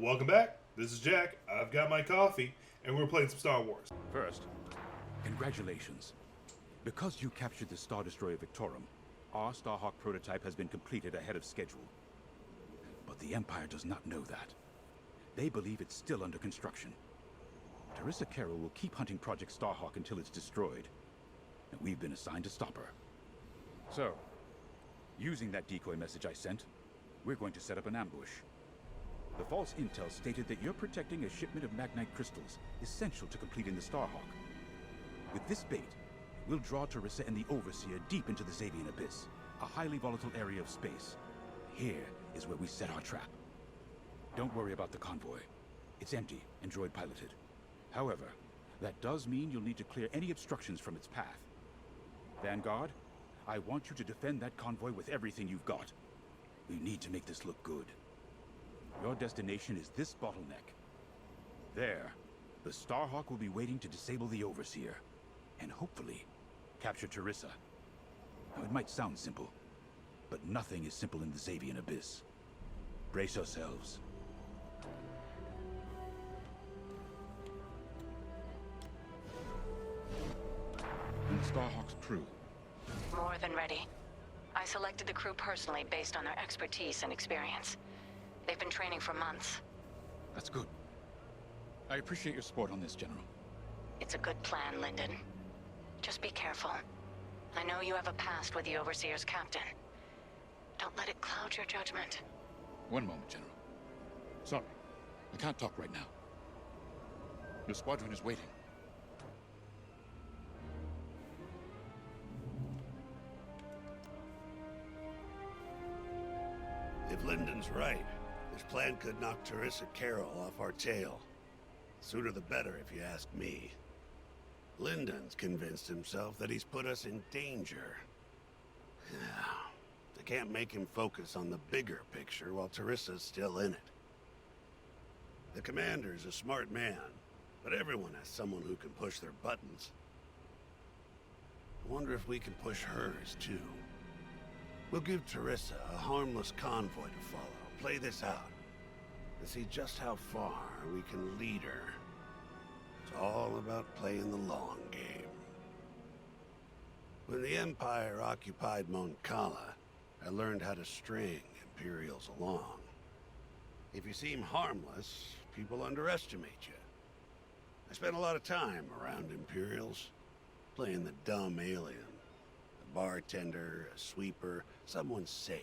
Welcome back. This is Jack. I've got my coffee, and we're playing some Star Wars. First, congratulations. Because you captured the Star Destroyer Victorum, our Starhawk prototype has been completed ahead of schedule. But the Empire does not know that. They believe it's still under construction. Teresa Carroll will keep hunting Project Starhawk until it's destroyed, and we've been assigned to stop her. So, using that decoy message I sent, we're going to set up an ambush. The false intel stated that you're protecting a shipment of Magnite crystals, essential to completing the Starhawk. With this bait, we'll draw Teresa and the Overseer deep into the Xavian Abyss, a highly volatile area of space. Here is where we set our trap. Don't worry about the convoy. It's empty and droid piloted. However, that does mean you'll need to clear any obstructions from its path. Vanguard, I want you to defend that convoy with everything you've got. We need to make this look good. Your destination is this bottleneck. There, the Starhawk will be waiting to disable the Overseer, and hopefully, capture Teresa. Now, it might sound simple, but nothing is simple in the Xavian Abyss. Brace yourselves. And Starhawk's crew. More than ready. I selected the crew personally based on their expertise and experience. They've been training for months. That's good. I appreciate your support on this, General. It's a good plan, Lyndon. Just be careful. I know you have a past with the Overseer's captain. Don't let it cloud your judgment. One moment, General. Sorry, I can't talk right now. Your squadron is waiting. If Lyndon's right, this plan could knock Teresa Carroll off our tail. Sooner the better, if you ask me. Lyndon's convinced himself that he's put us in danger. They can't make him focus on the bigger picture while Teresa's still in it. The commander's a smart man, but everyone has someone who can push their buttons. I wonder if we can push hers, too. We'll give Teresa a harmless convoy to follow. Play this out, and see just how far we can lead her. It's all about playing the long game. When the Empire occupied Mon Cala, I learned how to string Imperials along. If you seem harmless, people underestimate you. I spent a lot of time around Imperials, playing the dumb alien. A bartender, a sweeper, someone safe.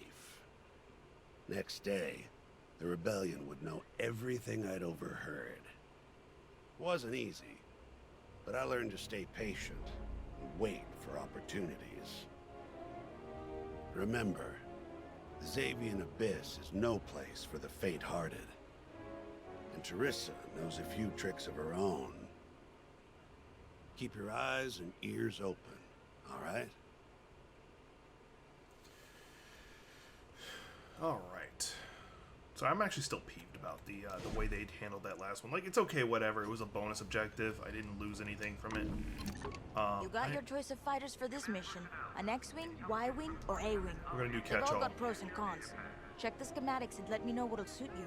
Next day, the rebellion would know everything I'd overheard. It wasn't easy, but I learned to stay patient and wait for opportunities. Remember, the Xavian Abyss is no place for the faint-hearted. And Teresa knows a few tricks of her own. Keep your eyes and ears open, all right? All right. So I'm actually still peeved about the way they'd handled that last one. Like, it's okay, whatever. It was a bonus objective. I didn't lose anything from it. You got your choice of fighters for this mission. An X-Wing, Y-Wing, or A-Wing. We're gonna do They've all catch-all. got pros and cons. Check the schematics and let me know what'll suit you.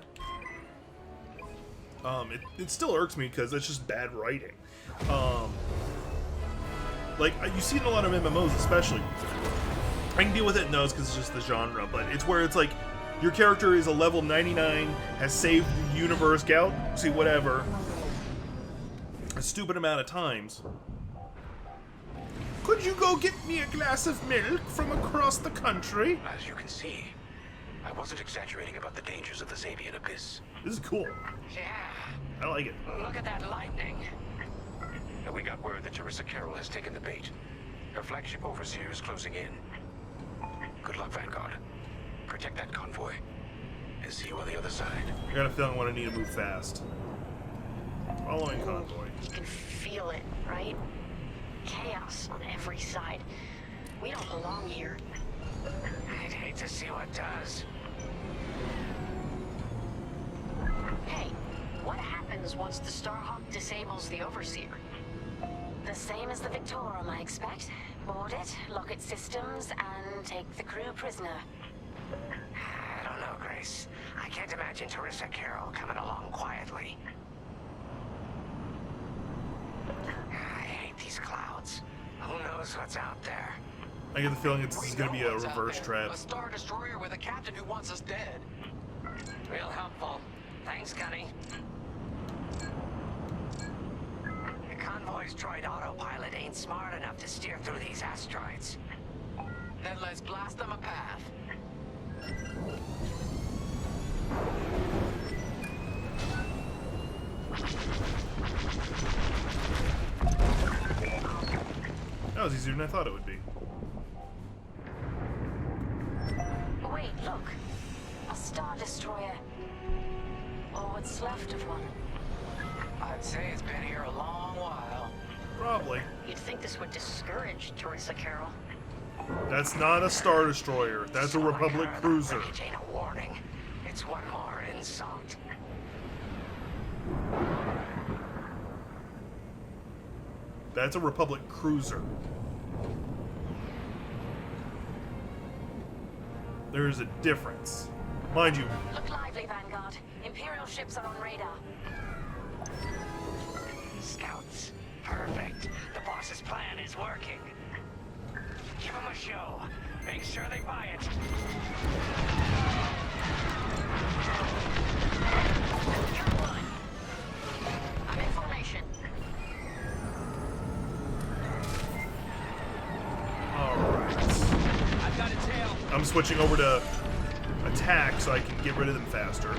It still irks me because it's just bad writing. Like, you see it in a lot of MMOs especially. I can deal with it in those because it's just the genre, but it's where it's like, your character is a level 99, has saved the universe, galaxy, whatever, a stupid amount of times. Could you go get me a glass of milk from across the country? As you can see, I wasn't exaggerating about the dangers of the Xavian Abyss. This is cool. Yeah, I like it. look at that lightning. And we got word that Teresa Carroll has taken the bait. Her flagship Overseer is closing in. Good luck, Vanguard. Protect that convoy, and see you on the other side. I got a feeling I want to need to move fast. Following convoy. You can feel it, right? Chaos on every side. We don't belong here. I'd hate to see what does. Hey, what happens once the Starhawk disables the Overseer? The same as the Victorum, I expect. Board it, lock its systems, and take the crew prisoner. I don't know, Grace. I can't imagine Teresa Carroll coming along knows what's out there. I get the feeling this is going to be a What's out reverse there? trap. A Star Destroyer with a captain who wants us dead. Real helpful. Thanks, Gunny. The convoy's droid autopilot ain't smart enough to steer through these asteroids. Then let's blast them a path. That was easier than I thought it would be. Wait, look. A Star Destroyer. Or what's left of one. I'd say it's been here a long while. Probably. You'd think this would discourage Teresa Carroll. That's not a Star Destroyer. That's a Republic cruiser. It ain't a warning. It's one more insult. That's a Republic cruiser. There's a difference. Mind you, Look lively, Vanguard. Imperial ships are on radar. Scouts. Perfect. The boss's plan is working. Give them a show. Make sure they buy it. Come on. I'm in formation. alright. I've got a tail. I'm switching over to attack so I can get rid of them faster.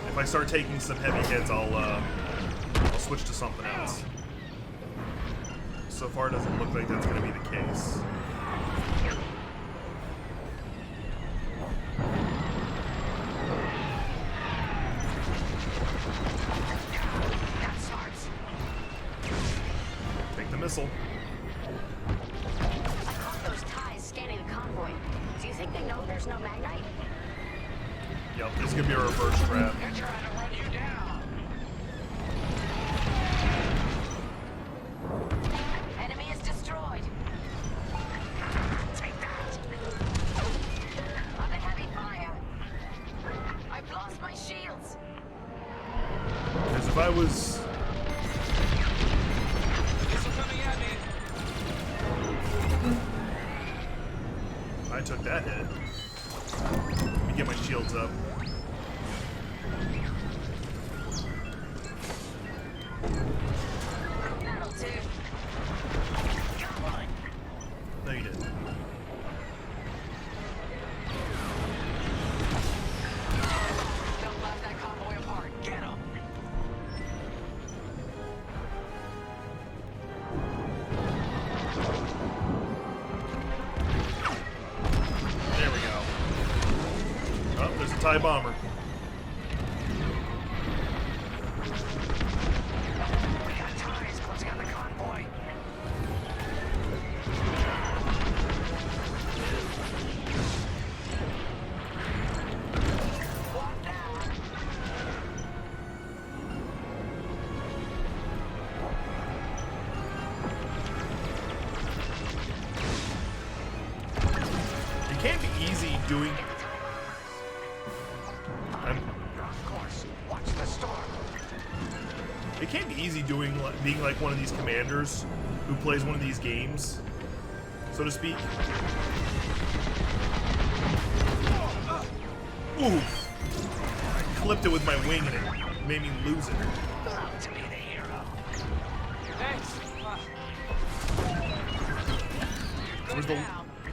If I start taking some heavy hits, I'll switch to something else. So far, it doesn't look like that's going to be the case. That's smarts. Take the missile. I caught those ties scanning the convoy. Do you think they know there's no magnite? Yep, this is going to be a reverse trap. They're trying to run you down. Enemy is destroyed. Take that. Under heavy fire. I've lost my shields. Because if I was... Missile coming at me. I took that hit. Let me get my shields up. That'll do. Come on. No, you didn't. Don't blast that convoy apart. Get him. There we go. Oh, there's a TIE bomber. We got ties closing on the convoy. What now? It can't be easy doing... Of course. Watch the storm. It can't be easy being like one of these commanders who plays one of these games, so to speak. Ooh! I clipped it with my wing and it made me lose it. Love to be the hero. Thanks.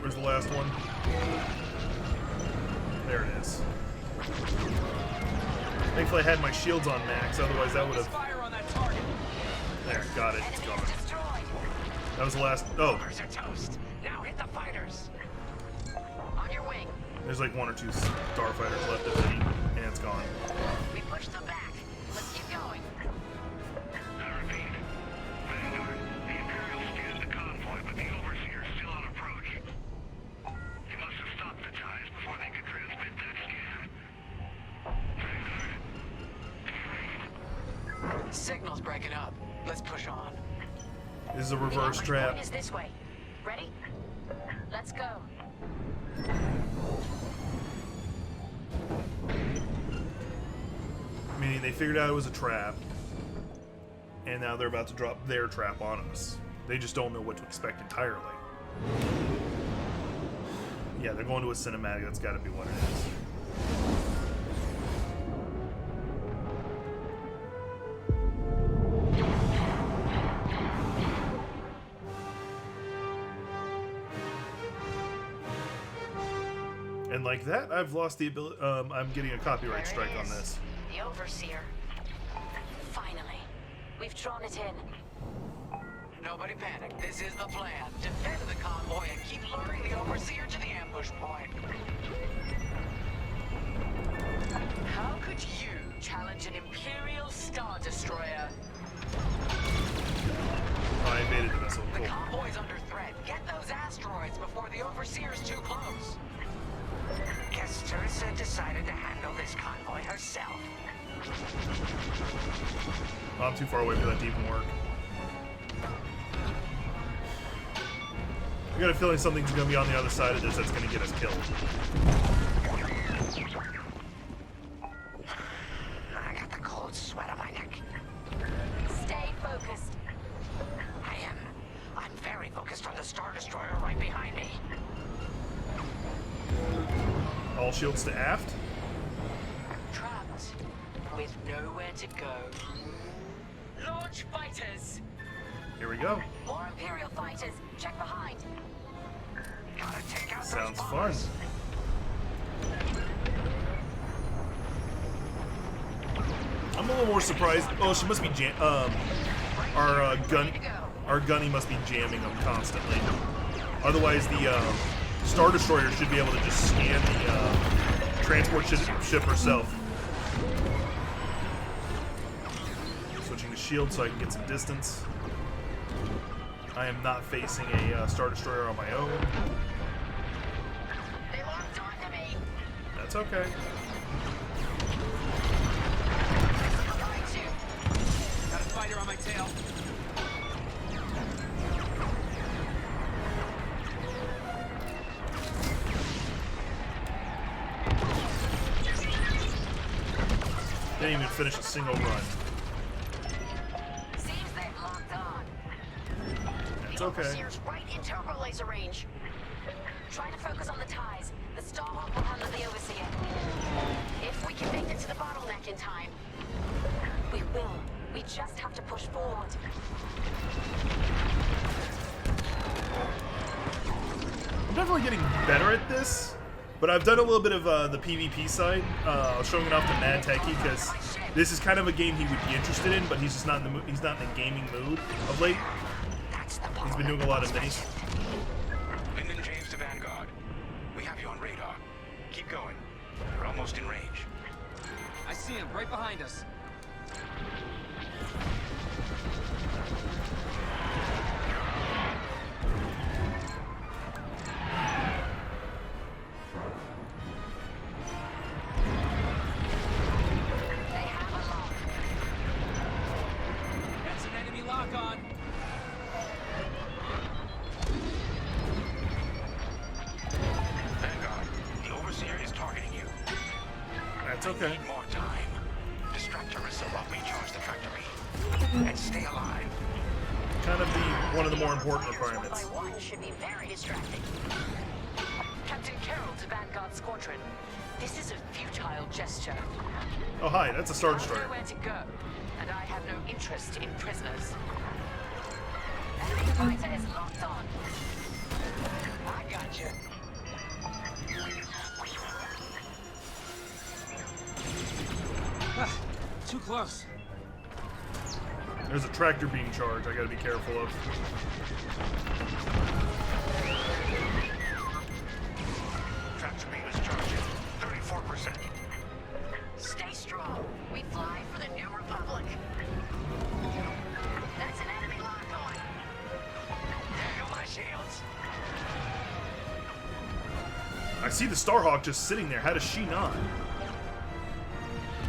Where's the last one? There it is. Thankfully I had my shields on max, otherwise that would have... Fire on that target. There, got it, it's Enemy gone. is destroyed. That was the last... Oh, Bombers are toast. Now hit the fighters. On your wing. there's like one or two starfighters left, if any, and it's gone. We push them back. Let's keep going. I repeat. Vanguard, the Imperial steers the convoy, but the Overseer's still on approach. He must have stopped the ties before they could transmit that scan. Vanguard, Signal's breaking up. Let's push on. This is a The reverse ambush trap. point is this way. Ready? Let's go. Meaning they figured out it was a trap, and now they're about to drop their trap on us. They just don't know what to expect entirely. Yeah, they're going to a cinematic. That's got to be what it is. And like that, I've lost the ability. I'm getting a copyright strike on this. The Overseer. Finally, we've drawn it in. Nobody panic. This is the plan. Defend the convoy and keep luring the Overseer to the ambush point. How could you challenge an Imperial Star Destroyer? Oh, I evaded the missile. The Cool. convoy's under threat. Get those asteroids before the Overseer's too close. Guess Teresa decided to handle this convoy herself. I'm too far away for that to even work. I got a feeling something's going to be on the other side of this that's going to get us killed. I got the cold sweat on my neck. Stay focused. I'm very focused on the Star Destroyer right behind me. All shields to aft. Trapped with nowhere to go. Launch fighters! Here we go. More Imperial fighters. Check behind. Gotta take out Sounds those fun. bombers. I'm a little more surprised. Oh, she must be our gunny must be jamming them constantly. Otherwise, the Star Destroyer should be able to just scan the transport ship herself. Switching to shield so I can get some distance. I am not facing a Star Destroyer on my own. They locked onto me. That's okay. Behind you. Got a fighter on my tail. Didn't even finish a single run. Seems they've locked on. That's The okay. Overseer's right in turbo laser range. Try to focus on the ties. The Starhawk will handle the Overseer. If we can make it to the bottleneck in time. We will. We just have to push forward. I'm definitely getting better at this, but I've done a little bit of the PvP side. I was showing it off to Mad Techie because this is kind of a game he would be interested in, but he's just not in the he's not in the gaming mood of late. He's been doing a lot of minis. Lyndon James to Vanguard. We have you on radar. Keep going. We're almost in range. I see him right behind us. They have a lock. That's an enemy lock on. Vanguard, the Overseer is targeting you. That's I okay. need more time. Distract Teresa while we charge the factory. And stay alive. Kind of one of the more important Fighters requirements. One by one should be very distracting. Captain Carroll to Vanguard Squadron. This is a futile gesture. Oh hi, that's a Star I know Destroyer. where to go, and I have no interest in prisoners. Enemy fighter is locked on. I got you. Too close. There's a tractor being charged. I gotta be careful of. Tractor beam is charging. 34%. Stay strong. We fly for the New Republic. That's an enemy lock on. There go my shields. I see the Starhawk just sitting there. How does she not?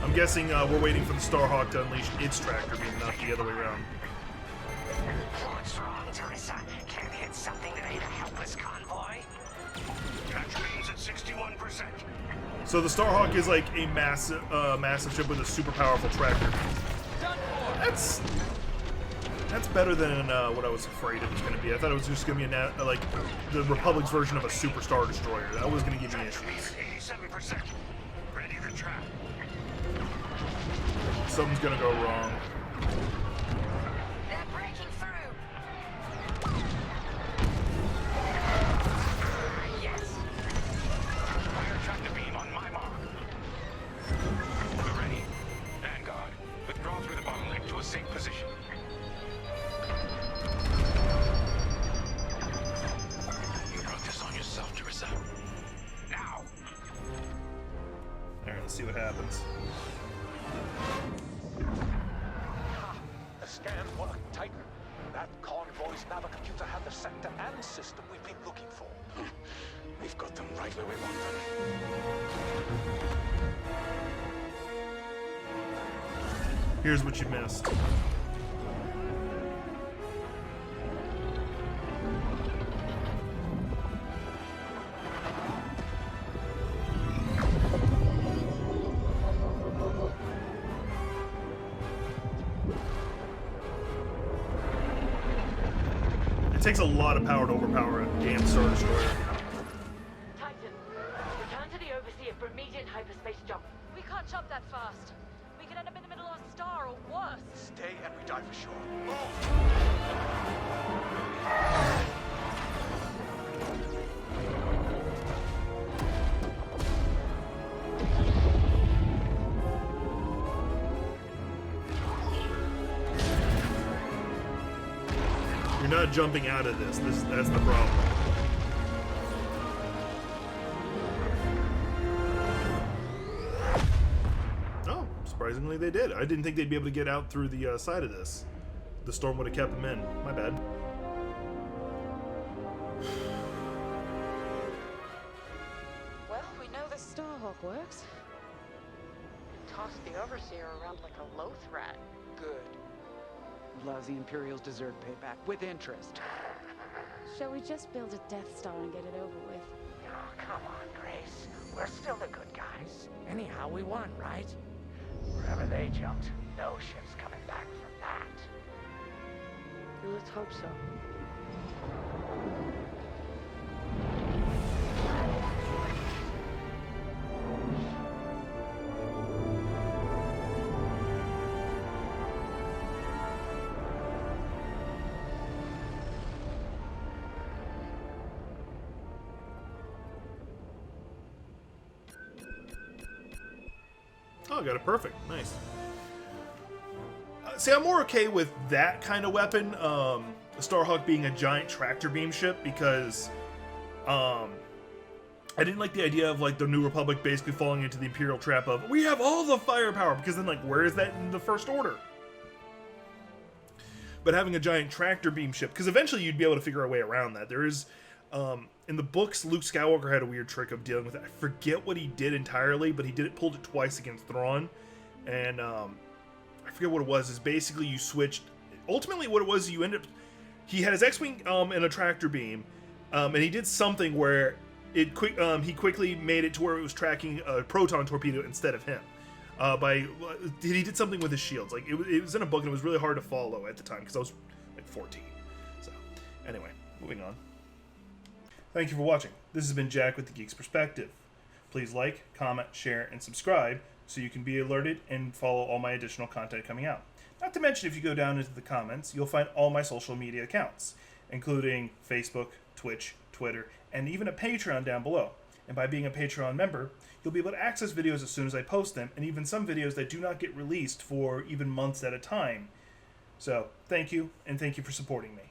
I'm guessing we're waiting for the Starhawk to unleash its tractor beam, not the other way around. What's wrong, Teresa? Can't hit something that ain't a helpless convoy? Tractor beam's at 61%. So the Starhawk is like a massive ship with a super powerful tractor. Done for. That's That's better than what I was afraid it was going to be. I thought it was just going to be like the Republic's version of a Super Star Destroyer. That was going to give me issues. 87%. Ready to trap. Something's going to go wrong. They're breaking through. Yes. Fire tractor beam on my mark. We're ready. Vanguard, withdraw through the bottleneck to a safe position. You brought this on yourself, Teresa. Now. Alright, let's see what happens. The scan worked, Titan. That convoy's navicomputer had the sector and system we've been looking for. We've got them right where we want them. Here's what you missed. It takes a lot of power to overpower a damn Star Destroyer. Titan, return to the Overseer for immediate hyperspace jump. We can't jump that fast. We could end up in the middle of a star or worse. Stay and we die for sure. You're not jumping out of this. That's the problem. Oh, surprisingly they did. I didn't think they'd be able to get out through the side of this. The storm would have kept them in. My bad. Well, we know the Starhawk works. Toss the Overseer around like a loath rat. Good. Lousy Imperials deserve payback with interest. Shall we just build a Death Star and get it over with? Oh, come on, Grace. We're still the good guys. Anyhow, we won, right? Wherever they jumped, no ship's coming back from that. Let's hope so. Oh, I got it perfect. Nice. See, I'm more okay with that kind of weapon, Starhawk being a giant tractor beam ship, because I didn't like the idea of like the New Republic basically falling into the Imperial trap of, we have all the firepower, because then like, where is that in the First Order? But having a giant tractor beam ship, because eventually you'd be able to figure a way around that. There is, in the books, Luke Skywalker had a weird trick of dealing with it. I forget what he did entirely, but he pulled it twice against Thrawn, and I forget what it was. Is basically you switched. Ultimately, what it was, you ended up. He had his X-wing and a tractor beam, and he did something where he quickly made it to where it was tracking a proton torpedo instead of him. He did something with his shields. Like it was in a book, and it was really hard to follow at the time because I was like 14. So anyway, moving on. Thank you for watching. This has been Jack with the Geek's Perspective. Please like, comment, share, and subscribe so you can be alerted and follow all my additional content coming out. Not to mention, if you go down into the comments, you'll find all my social media accounts, including Facebook, Twitch, Twitter, and even a Patreon down below. And by being a Patreon member, you'll be able to access videos as soon as I post them, and even some videos that do not get released for even months at a time. So, thank you, and thank you for supporting me.